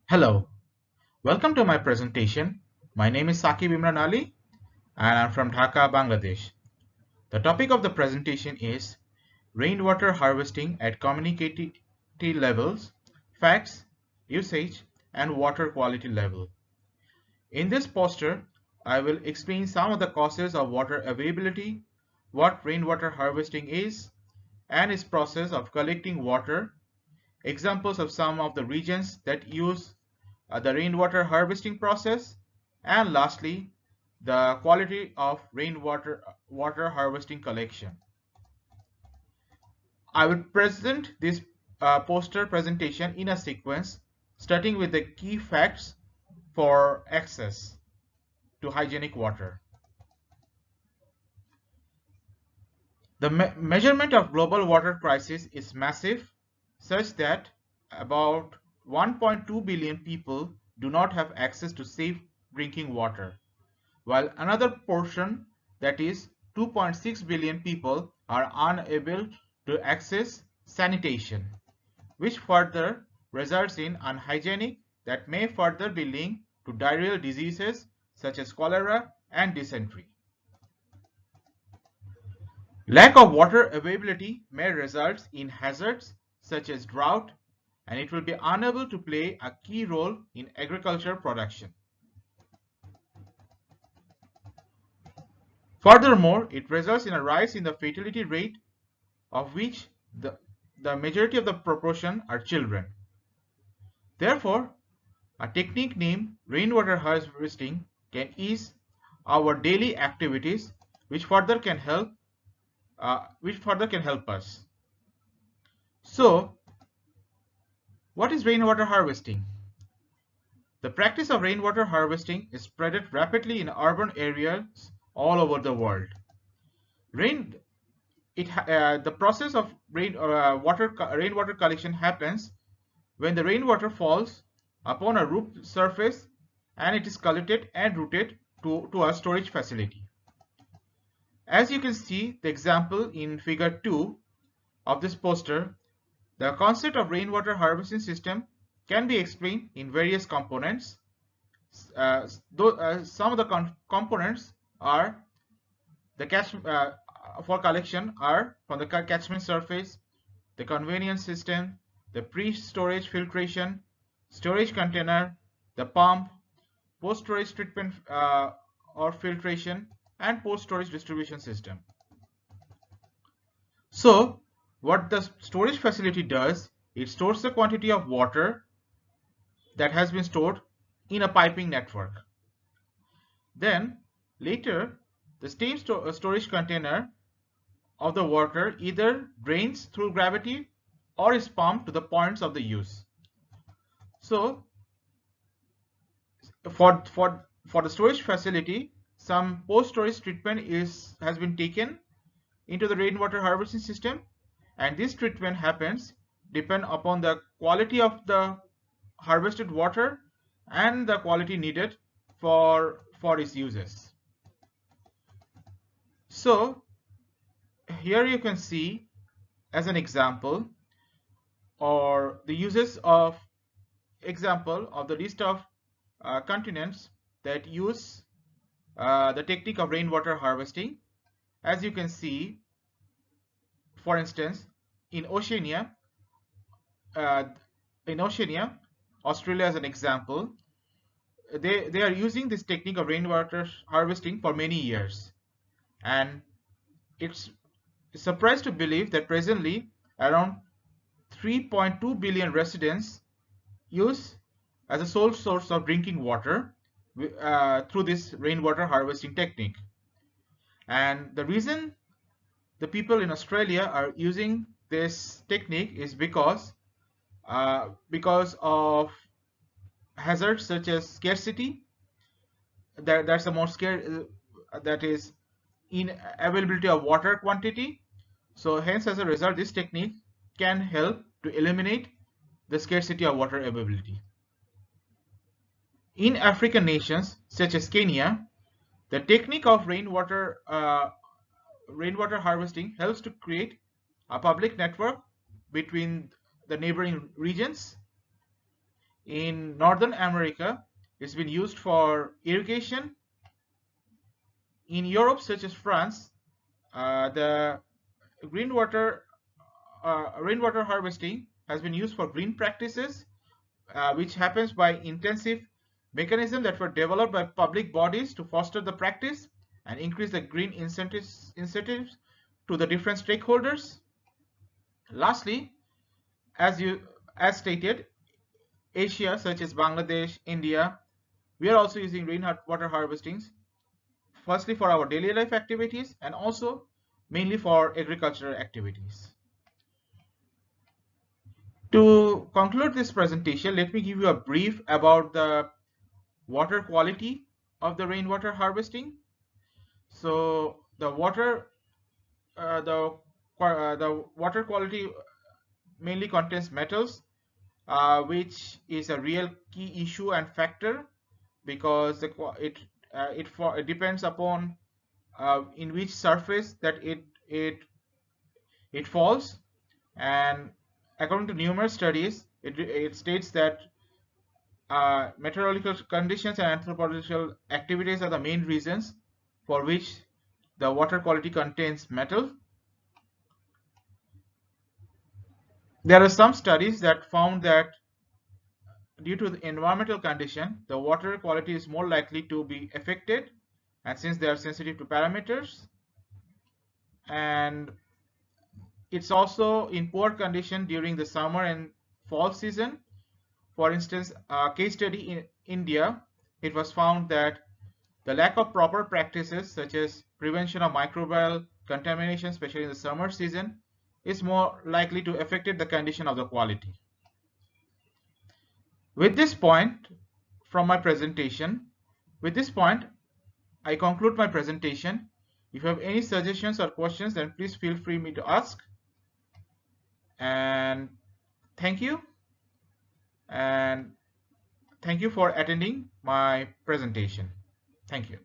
Hello, welcome to my presentation. My name is Sakib Imran Ali and I'm from Dhaka, Bangladesh. The topic of the presentation is rainwater harvesting at community levels, facts, usage, and water quality level. In this poster, I will explain some of the causes of water availability, what rainwater harvesting is, and its process of collecting water, examples of some of the regions that use the rainwater harvesting process, and lastly, the quality of rainwater water harvesting collection. I will present this poster presentation in a sequence, starting with the key facts for access to hygienic water. The measurement of global water crisis is massive, such that about 1.2 billion people do not have access to safe drinking water, while another portion, that is 2.6 billion people, are unable to access sanitation, which further results in unhygienic that may further be linked to diarrheal diseases such as cholera and dysentery. Lack of water availability may result in hazards such as drought, and it will be unable to play a key role in agriculture production. Furthermore, it results in a rise in the fatality rate, of which the majority of the proportion are children. Therefore, a technique named rainwater harvesting can ease our daily activities, which further can help us. So, what is rainwater harvesting? The practice of rainwater harvesting is spread rapidly in urban areas all over the world. The process of rainwater collection happens when the rainwater falls upon a roof surface and it is collected and routed to a storage facility. As you can see the example in figure 2 of this poster, the concept of rainwater harvesting system can be explained in various components. Some of the components are for collection are from the catchment surface, the conveyance system, the pre-storage filtration, storage container, the pump, post-storage treatment or filtration, and post-storage distribution system. So, what the storage facility does, it stores the quantity of water that has been stored in a piping network. Then, later, the same storage container of the water either drains through gravity or is pumped to the points of the use. So, for the storage facility, some post-storage treatment has been taken into the rainwater harvesting system, and this treatment happens depend upon the quality of the harvested water and the quality needed for its uses. So here you can see as an example or the uses of example of the list of continents that use the technique of rainwater harvesting. As you can see, for instance, in Oceania, Australia as an example, they are using this technique of rainwater harvesting for many years, and it's surprised to believe that presently around 3.2 billion residents use as a sole source of drinking water through this rainwater harvesting technique. And the reason the people in Australia are using this technique is because of hazards such as scarcity. That's the most that is in availability of water quantity. So hence, as a result, this technique can help to eliminate the scarcity of water availability. In African nations such as Kenya, the technique of rainwater harvesting helps to create a public network between the neighboring regions. In Northern America, it's been used for irrigation. In Europe, such as France, the rainwater rainwater harvesting has been used for green practices, which happens by intensive mechanisms that were developed by public bodies to foster the practice and increase the green incentives to the different stakeholders. Lastly, as stated, Asia such as Bangladesh, India, we are also using rainwater harvesting firstly for our daily life activities and also mainly for agricultural activities. To conclude this presentation, let me give you a brief about the water quality of the rainwater harvesting. So the water quality mainly contains metals, which is a real key issue and factor because it depends upon in which surface that it falls, and according to numerous studies, it states that meteorological conditions and anthropological activities are the main reasons for which the water quality contains metal. There are some studies that found that due to the environmental condition, the water quality is more likely to be affected, and since they are sensitive to parameters, and it's also in poor condition during the summer and fall season. For instance, a case study in India, it was found that the lack of proper practices such as prevention of microbial contamination, especially in the summer season, is more likely to affect the condition of the quality. With this point from my presentation, with this point, I conclude my presentation. If you have any suggestions or questions, then please feel free me to ask. And thank you. And thank you for attending my presentation. Thank you.